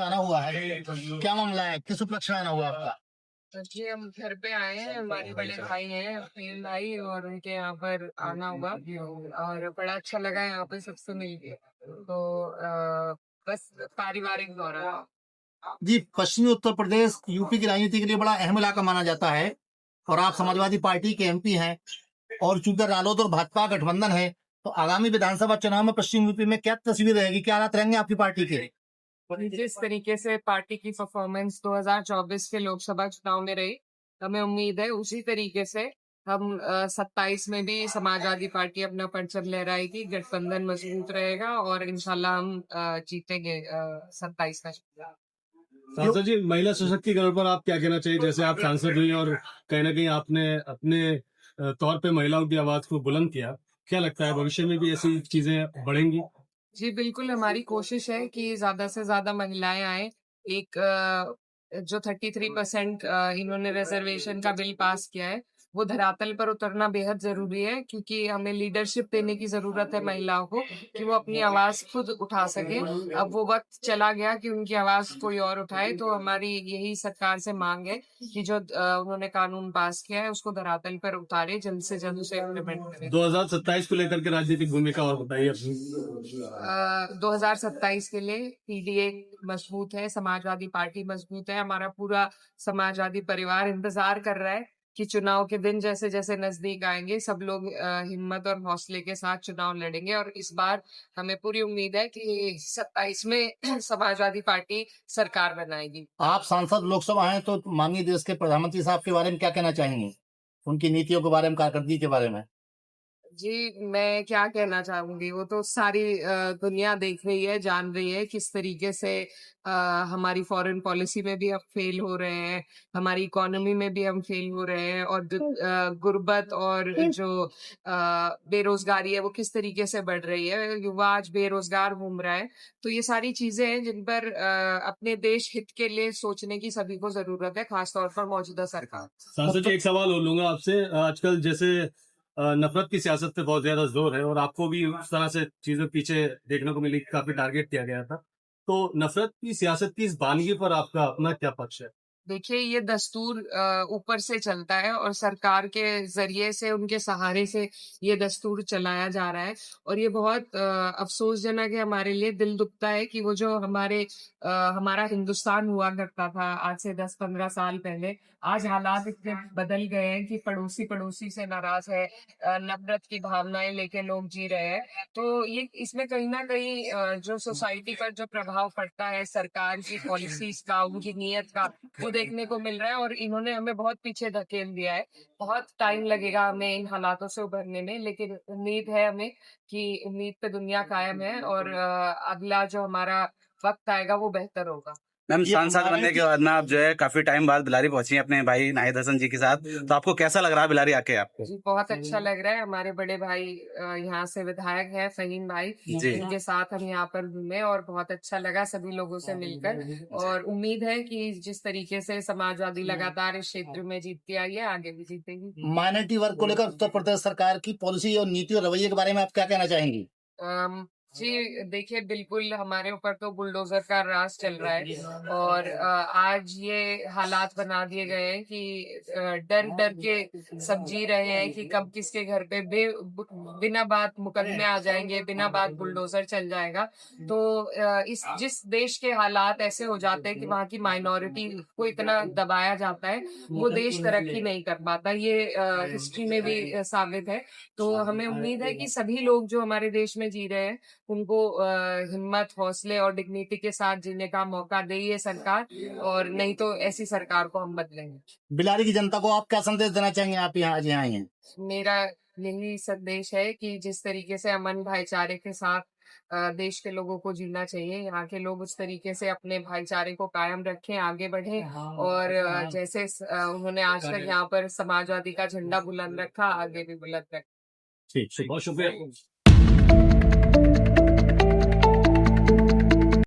आना हुआ है, क्या मामला है, किस उपलक्ष्य में आना हुआ आपका? तो जी हम घर पे आए हैं, हमारे बड़े भाई हैं फहीम भाई, और उनके यहाँ पर आना हुआ और बड़ा अच्छा लगा यहाँ पे सबसे मिलके। तो बस पारिवारिक दौरा। जी, पश्चिमी उत्तर प्रदेश यूपी की राजनीति के लिए बड़ा अहम इलाका माना जाता है और आप समाजवादी पार्टी के एमपी हैं और चूंकि रालोद और भाजपा का गठबंधन है, तो आगामी विधानसभा चुनाव में पश्चिम यूपी में क्या तस्वीर रहेगी, क्या हालात रहेंगे आपकी पार्टी के? जिस तरीके से पार्टी की परफॉर्मेंस 2024 के लोकसभा चुनाव में रही, हमें उम्मीद है उसी तरीके से हम 27 में भी समाजवादी पार्टी अपना परचम लहराएगी, गठबंधन मजबूत रहेगा और इंशाल्लाह हम जीतेंगे 27 का चुनाव। सांसद जी, महिला सशक्तिकरण पर आप क्या कहना चाहिए? जैसे आप सांसद हुई और कहीं ना कहीं आपने अपने तौर पे महिलाओं की आवाज को बुलंद किया, क्या लगता है भविष्य में भी ऐसी चीजें बढ़ेंगी? जी बिल्कुल, हमारी कोशिश है कि ज्यादा से ज्यादा महिलाएं आए। एक जो 33% इन्होंने रिजर्वेशन का बिल पास किया है, वो धरातल पर उतरना बेहद जरूरी है, क्योंकि हमें लीडरशिप देने की जरूरत है महिलाओं को कि वो अपनी आवाज खुद उठा सके। अब वो वक्त चला गया कि उनकी आवाज कोई और उठाए, तो हमारी यही सरकार से मांग है कि जो उन्होंने कानून पास किया है उसको धरातल पर उतारे, जल्द से जल्द उसे इम्प्लीमेंट करें। 2027 को लेकर के राजनीतिक भूमिका और बताइए अपनी। 2027 के लिए पीडीए मजबूत है, समाजवादी पार्टी मजबूत है, हमारा पूरा समाजवादी परिवार इंतजार कर रहा है कि चुनाव के दिन जैसे जैसे नजदीक आएंगे सब लोग हिम्मत और हौसले के साथ चुनाव लड़ेंगे। और इस बार हमें पूरी उम्मीद है कि 27 में समाजवादी पार्टी सरकार बनाएगी। आप सांसद लोकसभा हैं, तो माननीय देश के प्रधानमंत्री साहब के बारे में क्या कहना चाहेंगे, उनकी नीतियों के बारे में, कारकर्दगी के बारे में? जी, मैं क्या कहना चाहूंगी, वो तो सारी दुनिया देख रही है, जान रही है किस तरीके से हमारी फॉरेन पॉलिसी में भी हम फेल हो रहे हैं, हमारी इकोनॉमी में भी हम फेल हो रहे हैं, और गुर्बत और जो बेरोजगारी है वो किस तरीके से बढ़ रही है, युवा आज बेरोजगार घूम रहा है। तो ये सारी चीजें हैं जिन पर अपने देश हित के लिए सोचने की सभी को जरूरत है, खासतौर पर मौजूदा सरकार। सांसद जी, एक सवाल और लूंगा आपसे। आजकल जैसे नफरत की सियासत पे बहुत ज्यादा जोर है और आपको भी उस तरह से चीजें पीछे देखने को मिली, काफी टारगेट किया गया था। तो नफरत की सियासत की इस वानगी पर आपका अपना क्या पक्ष है? देखिए, ये दस्तूर ऊपर से चलता है और सरकार के जरिए से, उनके सहारे से ये दस्तूर चलाया जा रहा है। और ये बहुत अफसोसजनक है, हमारे लिए दिल दुखता है कि वो जो हमारा हिंदुस्तान हुआ करता था आज से 10-15 साल पहले, आज हालात इतने बदल गए हैं कि पड़ोसी पड़ोसी से नाराज है, नफरत की भावनाएं लेके लोग जी रहे हैं। तो ये इसमें कहीं ना कहीं जो सोसाइटी पर जो प्रभाव पड़ता है सरकार की पॉलिसीज का, उनकी नीयत का, वो देखने को मिल रहा है। और इन्होंने हमें बहुत पीछे धकेल दिया है, बहुत टाइम लगेगा हमें इन हालातों से उभरने में, लेकिन उम्मीद है हमें कि उम्मीद पे दुनिया कायम है और अगला जो हमारा वक्त आएगा वो बेहतर होगा। मैम, सांसद बनने के बाद में आप जो है काफी टाइम बाद बिलारी पहुंची हैं अपने भाई नाहिद हसन जी के साथ, तो आपको कैसा लग रहा है बिलारी आके आपको? जी बहुत अच्छा लग रहा है, हमारे बड़े भाई यहाँ से विधायक हैं फहीम भाई जी। उनके साथ हम यहाँ पर घूमे और बहुत अच्छा लगा सभी लोगों से मिलकर। और उम्मीद है कि जिस तरीके से समाजवादी लगातार इस क्षेत्र में जीतती आई है, आगे भी जीतेगी। माइनॉरिटी वर्ग को लेकर उत्तर प्रदेश सरकार की पॉलिसी और नीति और रवैये के बारे में आप क्या कहना चाहेंगी? जी देखिए, बिल्कुल हमारे ऊपर तो बुलडोजर का राज चल रहा है और आज ये हालात बना दिए गए हैं कि डर डर के सब जी रहे हैं कि कब किसके घर पे बिना बात मुकदमे आ जाएंगे, बिना बात बुलडोजर चल जाएगा। तो इस जिस देश के हालात ऐसे हो जाते हैं कि वहाँ की माइनॉरिटी को इतना दबाया जाता है, वो देश तरक्की नहीं कर पाता, ये हिस्ट्री में भी साबित है। तो हमें उम्मीद है कि सभी लोग जो हमारे देश में जी रहे हैं उनको हिम्मत, हौसले और डिग्निटी के साथ जीने का मौका दे ये सरकार, और नहीं तो ऐसी सरकार को हम बदलेंगे। बिलारी की जनता को आप क्या संदेश देना चाहेंगे, आप यहाँ आज यहाँ आए हैं? मेरा यही संदेश है कि जिस तरीके से अमन भाईचारे के साथ देश के लोगों को जीना चाहिए, यहाँ के लोग उस तरीके से अपने भाईचारे को कायम रखें, आगे बढ़ें और जैसे उन्होंने आज तक यहाँ पर समाजवादी का झंडा बुलंद रखा, आगे भी बुलंद रखें। ठीक, बहुत शुक्रिया।